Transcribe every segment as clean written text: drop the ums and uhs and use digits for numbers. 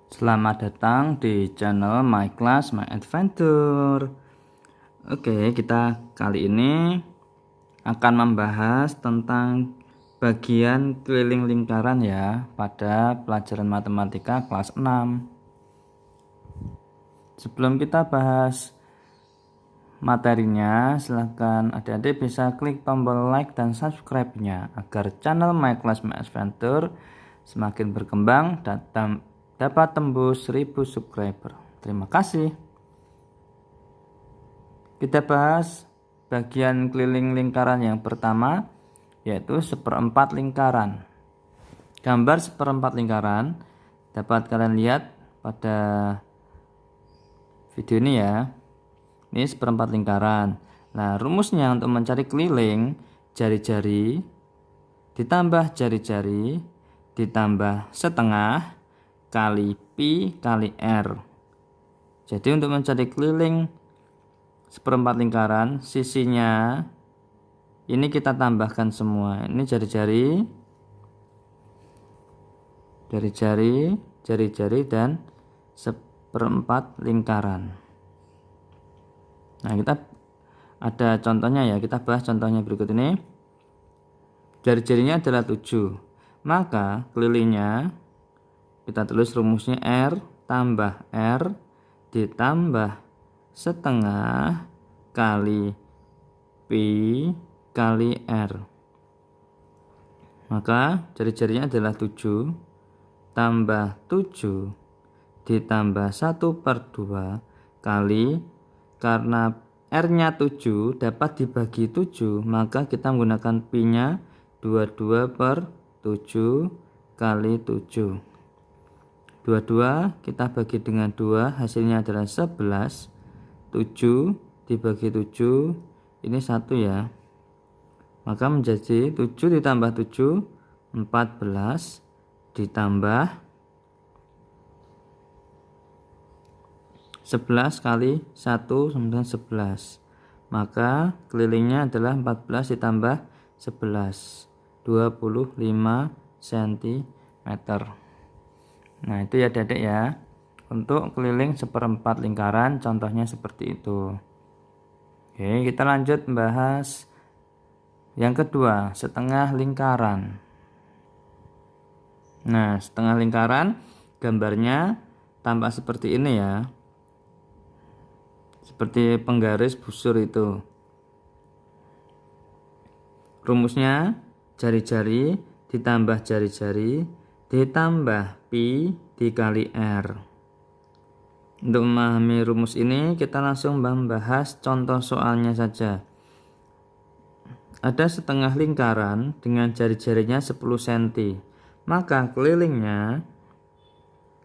Selamat datang di channel My Class My Adventure. Oke, kita kali ini akan membahas tentang bagian keliling lingkaran ya pada pelajaran matematika kelas 6. Sebelum kita bahas materinya, silahkan adik-adik bisa klik tombol like dan subscribe-nya agar channel My Class My Adventure semakin berkembang dan dapat tembus 1000 subscriber. Terima kasih. Kita bahas bagian keliling lingkaran yang pertama, yaitu seperempat lingkaran. Gambar seperempat lingkaran dapat kalian lihat pada video ini ya. Ini seperempat lingkaran. Nah, rumusnya untuk mencari keliling, jari-jari ditambah jari-jari ditambah setengah kali pi kali r. Jadi untuk mencari keliling seperempat lingkaran, sisinya ini kita tambahkan semua. Ini jari-jari, jari-jari, jari-jari, dan seperempat lingkaran. Nah, kita ada contohnya ya. Kita bahas contohnya berikut ini. Jari-jarinya adalah 7. Maka kelilingnya kita tulis rumusnya R tambah R ditambah setengah kali pi kali R. Maka jari-jarinya adalah 7 tambah 7 ditambah 1/2 kali, karena R nya 7 dapat dibagi 7, maka kita menggunakan pi nya 22/7 kali 7. 22 kita bagi dengan 2, hasilnya adalah 11. 7 dibagi 7, ini 1 ya. Maka menjadi 7 ditambah 7, 14, ditambah 11 kali 1 sama dengan 11. Maka kelilingnya adalah 14 ditambah 11, 25 cm. Nah, itu ya adik-adik ya. Untuk keliling seperempat lingkaran contohnya seperti itu. Oke, kita lanjut membahas yang kedua, setengah lingkaran. Nah, setengah lingkaran gambarnya tampak seperti ini ya. Seperti penggaris busur itu. Rumusnya jari-jari ditambah jari-jari ditambah pi dikali r. Untuk memahami rumus ini kita langsung membahas contoh soalnya saja. Ada setengah lingkaran dengan jari-jarinya 10 cm. Maka kelilingnya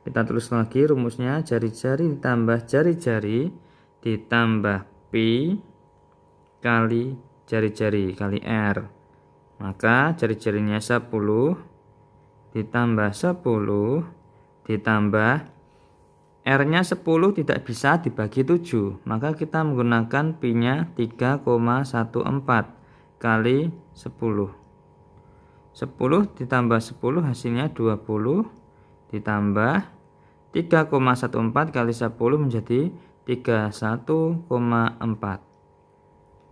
kita tulis lagi rumusnya jari-jari ditambah jari-jari ditambah pi kali jari-jari kali r. Maka jari-jarinya 10 ditambah 10 ditambah r nya 10 tidak bisa dibagi 7, maka kita menggunakan pi nya 3,14 kali 10. 10 ditambah 10 hasilnya 20 ditambah 3,14 kali 10 menjadi 31,4.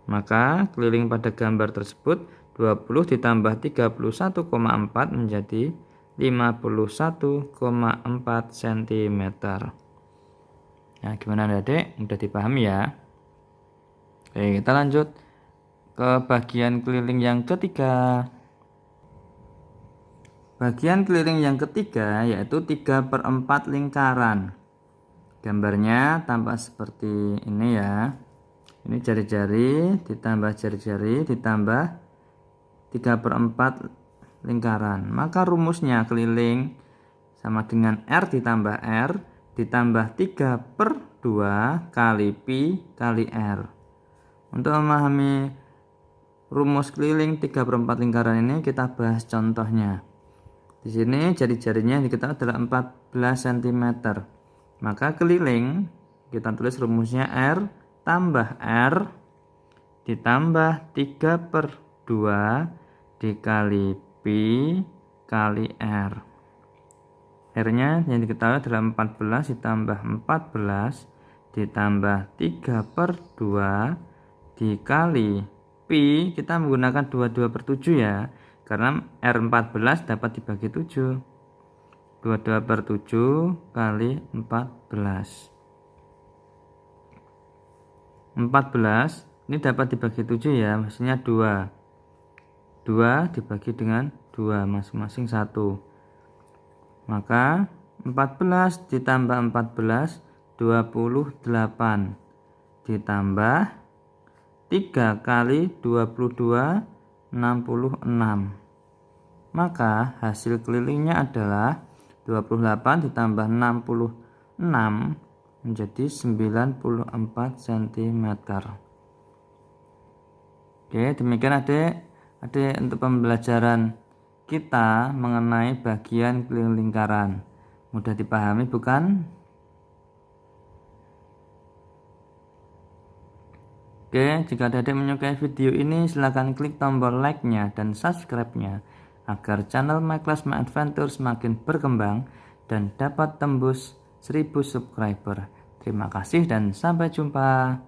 Maka keliling pada gambar tersebut 20 ditambah 31,4 menjadi 51,4 cm. Nah, gimana adik? Mudah dipahami ya? Oke, kita lanjut ke bagian keliling yang ketiga. Bagian keliling yang ketiga yaitu 3/4 lingkaran. Gambarnya tampak seperti ini ya. Ini jari-jari ditambah jari-jari ditambah 3/4 lingkaran. Maka rumusnya keliling sama dengan R ditambah R ditambah 3/2 kali pi kali R. Untuk memahami rumus keliling 3/4 lingkaran ini kita bahas contohnya. Di sini jari-jarinya diketahui adalah 14 cm. Maka keliling kita tulis rumusnya R tambah R ditambah 3/2 dikali pi kali R. R-nya yang diketahui adalah 14 ditambah 14 ditambah 3/2 dikali pi. Kita menggunakan 22/7 ya, karena R14 dapat dibagi 7. 22/7 kali 14. 14 ini dapat dibagi 7 ya, maksudnya 2 dibagi dengan 2 masing-masing 1. Maka 14 ditambah 14 28 ditambah 3 kali 22 66. Maka hasil kelilingnya adalah 28 ditambah 66 menjadi 94 cm. Oke, demikian adik untuk pembelajaran kita mengenai bagian keliling lingkaran. Mudah dipahami bukan? Oke, jika adik menyukai video ini silahkan klik tombol like-nya dan subscribe-nya agar channel My Class My Adventure semakin berkembang dan dapat tembus 1000 subscriber. Terima kasih dan sampai jumpa.